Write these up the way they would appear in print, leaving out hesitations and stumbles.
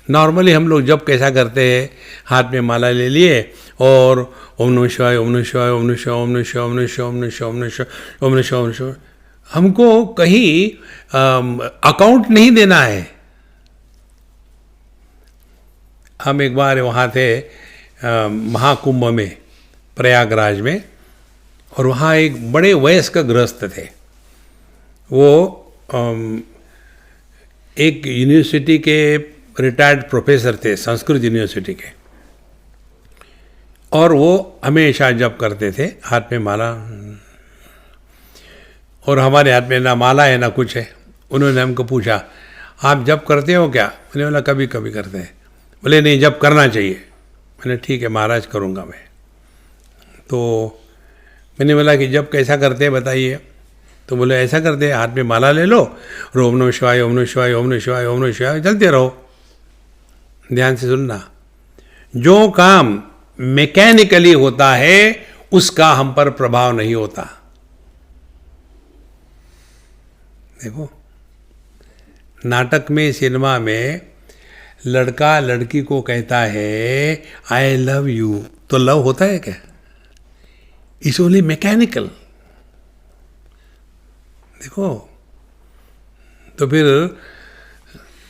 Normally हम लोग जब कैसा करते हैं, हाथ में माला ले लिए और ओम नमः शिवाय, ओम नमः शिवाय, ओम नमः शिवाय, ओम नमः शिवाय, ओम नमः शिवाय, ओम नमः शिवाय, ओम नमः शिवाय, ओम नमः शिवाय, ओम नमः शिवाय। हमको कहीं अकाउंट नहीं देना है। हम एक बार वहाँ थे महाकुंभ में, प्रयागराज में, और वहाँ एक बड़े वयस्क गृहस्थ थे। वो एक यूनिवर्सिटी के रिटायर्ड प्रोफेसर थे, संस्कृत यूनिवर्सिटी के, और वो हमेशा जप करते थे, हाथ में माला, और हमारे हाथ में ना माला है ना कुछ है। उन्होंने हमको पूछा, आप जप करते हो क्या? मैंने बोला कभी कभी करते हैं। बोले नहीं, जप करना चाहिए। मैंने ठीक है महाराज, करूँगा मैं। तो मैंने बोला कि जब कैसा करते हैं बताइए। तो बोले ऐसा करते हैं, हाथ में माला ले लो और ओम नमः शिवाय, ओम नमः शिवाय, ओम नमः शिवाय, ओम नमः शिवाय चलते रहो। ध्यान से सुनना, जो काम मैकेनिकली होता है उसका हम पर प्रभाव नहीं होता। देखो, नाटक में, सिनेमा में लड़का लड़की को कहता है आई लव यू, तो लव होता है क्या? It's only mechanical. देखो, तो फिर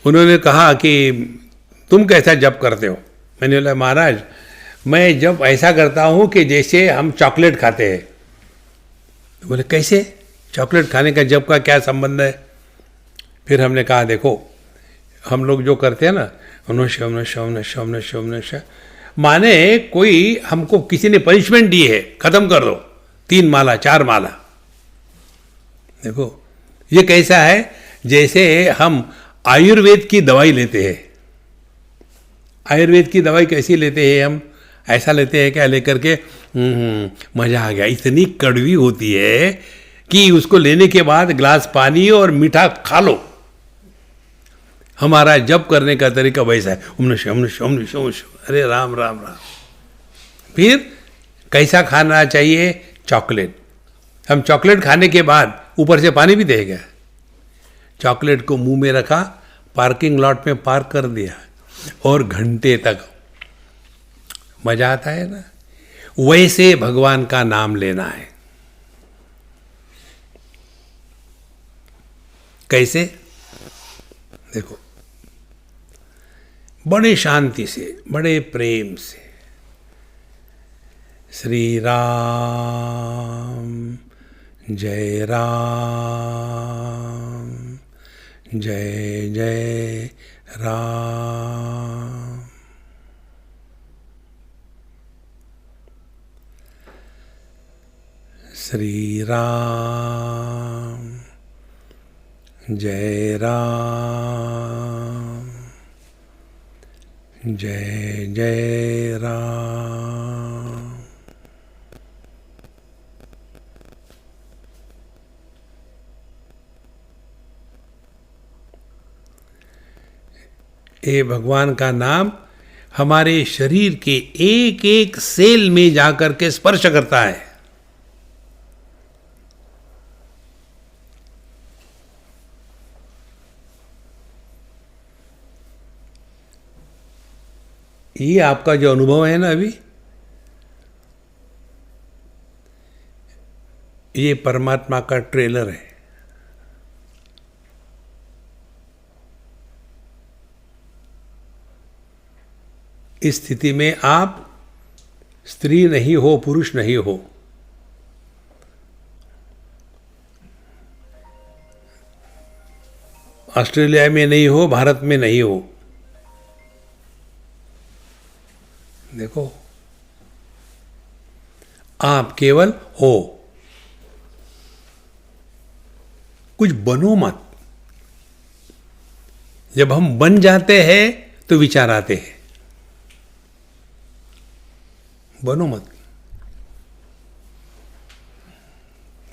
उन्होंने कहा कि तुम कैसा जप करते हो? मैंने बोला महाराज, मैं जब ऐसा करता हूँ कि जैसे हम चॉकलेट खाते हैं। तो बोले कैसे? चॉकलेट खाने का जप का क्या संबंध है? फिर हमने कहा देखो, हम लोग जो करते हैं ना, अनुष्य अनुष्य अनुष्य अनुष्य अनुष्य, माने कोई हमको किसी ने पनिशमेंट दी है, खत्म कर दो, 3 माला 4 माला। देखो, ये कैसा है? जैसे हम आयुर्वेद की दवाई लेते हैं। आयुर्वेद की दवाई कैसी लेते हैं हम? ऐसा लेते हैं क्या, लेकर के मजा आ गया, इतनी कड़वी होती है कि उसको लेने के बाद ग्लास पानी और मीठा खा लो। हमारा जप करने का तरीका वैसा है, ओम नमः शिवाय, ओम नमः शिवाय, ओम नमः शिवाय, ओम नमः शिवाय, अरे राम राम राम। फिर कैसा खाना चाहिए? चॉकलेट। हम चॉकलेट खाने के बाद ऊपर से पानी भी देगा। चॉकलेट को मुंह में रखा, पार्किंग लॉट में पार्क कर दिया, और घंटे तक मजा आता है ना। वैसे भगवान का नाम लेना है। कैसे? देखो, बड़े शांति से, बड़े प्रेम से, श्री राम जय राम, जय जय राम। श्री राम जय राम, जय जय राम। ये भगवान का नाम हमारे शरीर के एक एक सेल में जाकर के स्पर्श करता है। ये आपका जो अनुभव है ना अभी, ये परमात्मा का ट्रेलर है। इस स्थिति में आप स्त्री नहीं हो, पुरुष नहीं हो, ऑस्ट्रेलिया में नहीं हो, भारत में नहीं हो। देखो, आप केवल हो, कुछ बनो मत। जब हम बन जाते हैं तो विचार आते हैं, बनो मत।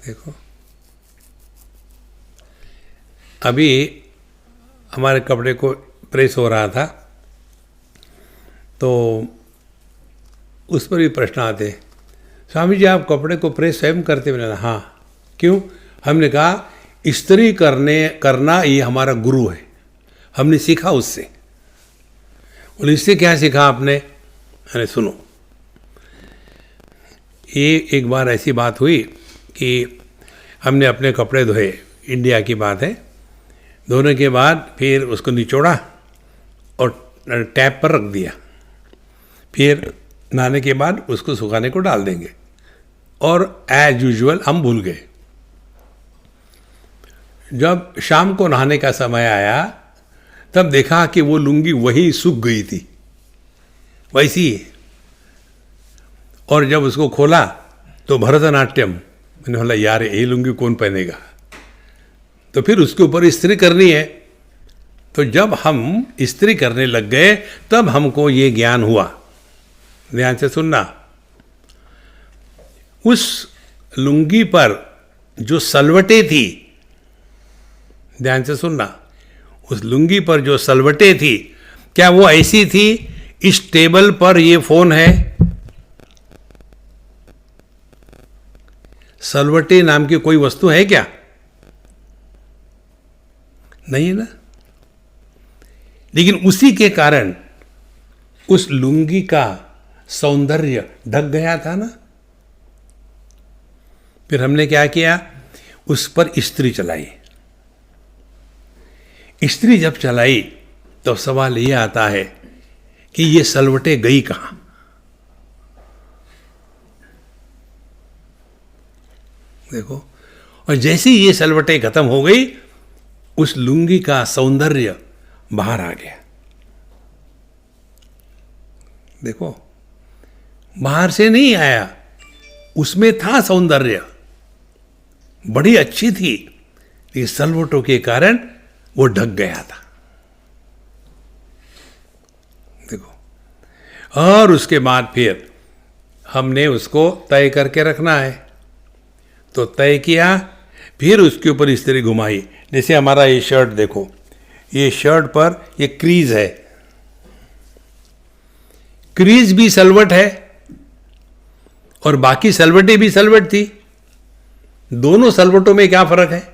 देखो, अभी हमारे कपड़े को प्रेस हो रहा था, तो उस पर भी प्रश्न आते, स्वामी जी आप कपड़े को प्रेस स्वयं करते? मैंने कहा हाँ। क्यों? हमने कहा इस्त्री करना ये हमारा गुरु है, हमने सीखा उससे। बोले इससे क्या सीखा आपने? अरे सुनो, ये एक बार ऐसी बात हुई कि हमने अपने कपड़े धोए, इंडिया की बात है, धोने के बाद फिर उसको निचोड़ा और टैप पर रख दिया, फिर नहाने के बाद उसको सुखाने को डाल देंगे, और एज यूजुअल हम भूल गए। जब शाम को नहाने का समय आया तब देखा कि वो लुंगी वही सूख गई थी, वैसी ही। और जब उसको खोला तो भरतनाट्यम। मैंने बोला यार ये लुंगी कौन पहनेगा, तो फिर उसके ऊपर इस्त्री करनी है। तो जब हम इस्त्री करने लग गए तब हमको ये ज्ञान हुआ। ध्यान से सुनना, उस लुंगी पर जो सलवटें थी, ध्यान से सुनना, उस लुंगी पर जो सलवटें थी, क्या वो ऐसी थी इस टेबल पर ये फोन है? सलवटे नाम की कोई वस्तु है क्या? नहीं है ना। लेकिन उसी के कारण उस लुंगी का सौंदर्य ढक गया था ना। फिर हमने क्या किया, उस पर इस्त्री चलाई। इस्त्री जब चलाई तो सवाल ये आता है कि ये सलवटे गई कहां? देखो, और जैसे ही ये सलवटे खत्म हो गई, उस लुंगी का सौंदर्य बाहर आ गया। देखो, बाहर से नहीं आया, उसमें था सौंदर्य, बड़ी अच्छी थी, लेकिन सलवटों के कारण वो ढक गया था। देखो, और उसके बाद फिर हमने उसको तय करके रखना है, तो तय किया, फिर उसके ऊपर इस्त्री घुमाई। जैसे हमारा ये शर्ट देखो, ये शर्ट पर ये क्रीज है, क्रीज भी सलवट है और बाकी सलवटें भी सलवट थी। दोनों सलवटों में क्या फर्क है?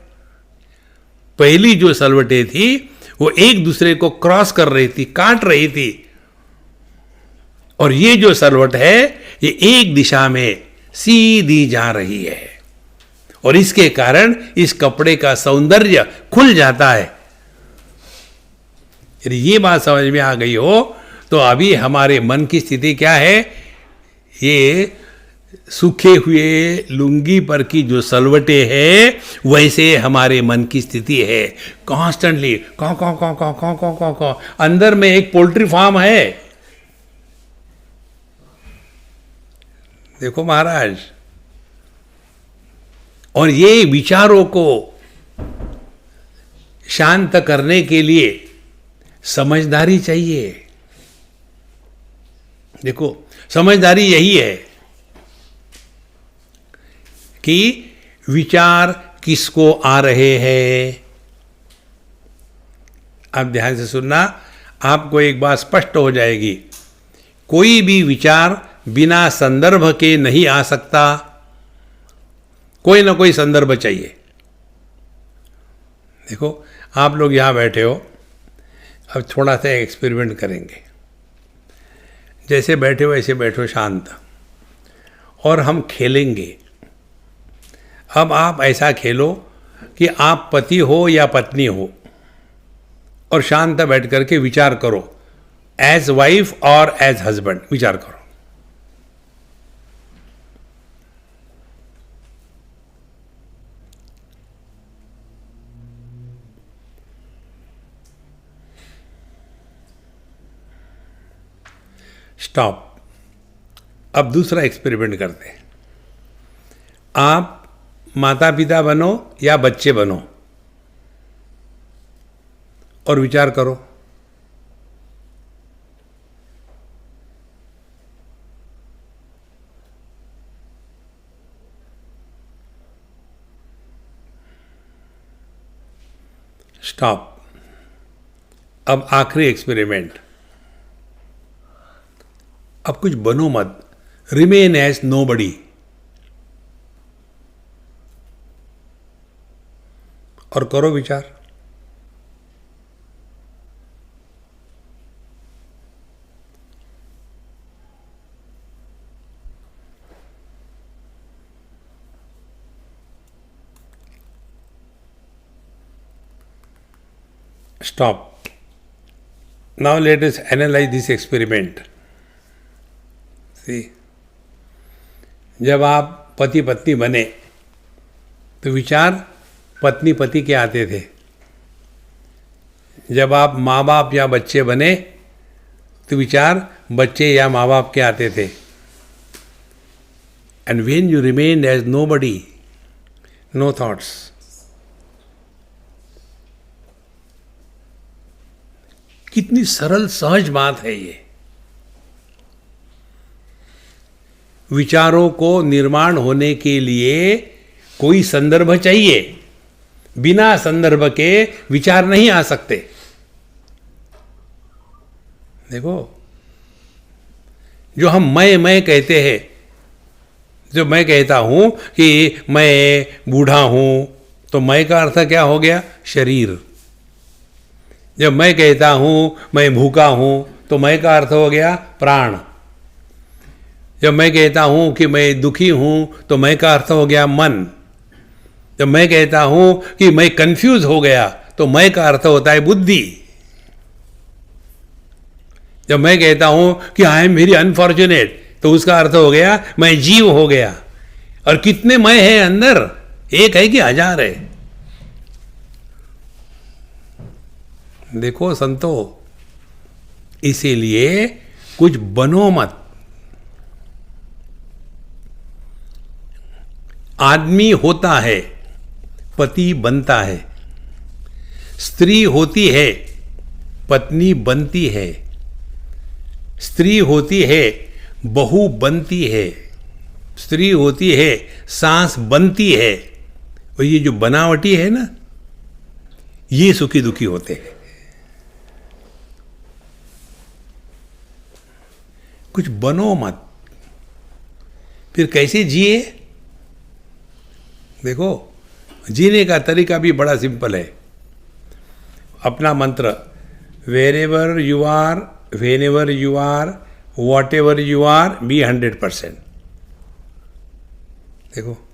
पहली जो सलवटें थी वो एक दूसरे को क्रॉस कर रही थी, काट रही थी, और ये जो सलवट है ये एक दिशा में सीधी जा रही है, और इसके कारण इस कपड़े का सौंदर्य खुल जाता है। यदि ये बात समझ में आ गई हो तो अभी हमारे मन की स्थिति क्या है? ये सूखे हुए लुंगी पर की जो सलवटे है वैसे हमारे मन की स्थिति है। कॉन्स्टेंटली कौ कौ कौ कौ कौ कौ कौ कौ, अंदर में एक पोल्ट्री फार्म है। देखो महाराज, और ये विचारों को शांत करने के लिए समझदारी चाहिए। देखो, समझदारी यही है कि विचार किसको आ रहे हैं। आप ध्यान से सुनना, आपको एक बात स्पष्ट हो जाएगी, कोई भी विचार बिना संदर्भ के नहीं आ सकता, कोई ना कोई संदर्भ चाहिए। देखो, आप लोग यहां बैठे हो, अब थोड़ा सा एक्सपेरिमेंट करेंगे। जैसे बैठे हो ऐसे बैठो शांत, और हम खेलेंगे। अब आप ऐसा खेलो कि आप पति हो या पत्नी हो, और शांत बैठ करके विचार करो, एज वाइफ और एज हस्बैंड विचार करो। स्टॉप। अब दूसरा एक्सपेरिमेंट करते हैं। आप माता पिता बनो या बच्चे बनो, और विचार करो। स्टॉप। अब आखिरी एक्सपेरिमेंट। अब कुछ बनो मत, रिमेन एज नोबडी, और करो विचार। Stop. Now let us analyze this experiment. See, जब आप पति पत्नी बने तो विचार पत्नी पति के आते थे. जब आप माँ बाप या बच्चे बने तो विचार बच्चे या माँ बाप के आते थे. And when you remained as nobody, no thoughts. कितनी सरल सहज बात है ये. विचारों को निर्माण होने के लिए कोई संदर्भ चाहिए. बिना संदर्भ के विचार नहीं आ सकते. देखो, जो हम मैं कहते हैं, जो मैं कहता हूं कि मैं बूढ़ा हूं, तो मैं का अर्थ क्या हो गया? शरीर. जब मैं कहता हूं मैं भूखा हूं, तो मैं का अर्थ हो गया प्राण. जब मैं कहता हूं कि मैं दुखी हूं, तो मैं का अर्थ हो गया मन. जब मैं कहता हूं कि मैं कंफ्यूज हो गया, तो मैं का अर्थ होता है बुद्धि. जब मैं कहता हूं कि आई एम वेरी अनफॉर्चुनेट, तो उसका अर्थ हो गया मैं जीव हो गया. और कितने मैं हैं अंदर? एक है कि हजार है? देखो संतो, इसीलिए कुछ बनो मत. आदमी होता है, पति बनता है. स्त्री होती है, पत्नी बनती है. स्त्री होती है, बहू बनती है. स्त्री होती है, सास बनती है. और ये जो बनावटी है ना, ये सुखी दुखी होते हैं. कुछ बनो मत. फिर कैसे जिए? देखो, जीने का तरीका भी बड़ा सिंपल है. अपना मंत्र, wherever you are, whenever you are, whatever you are, be 100%. देखो,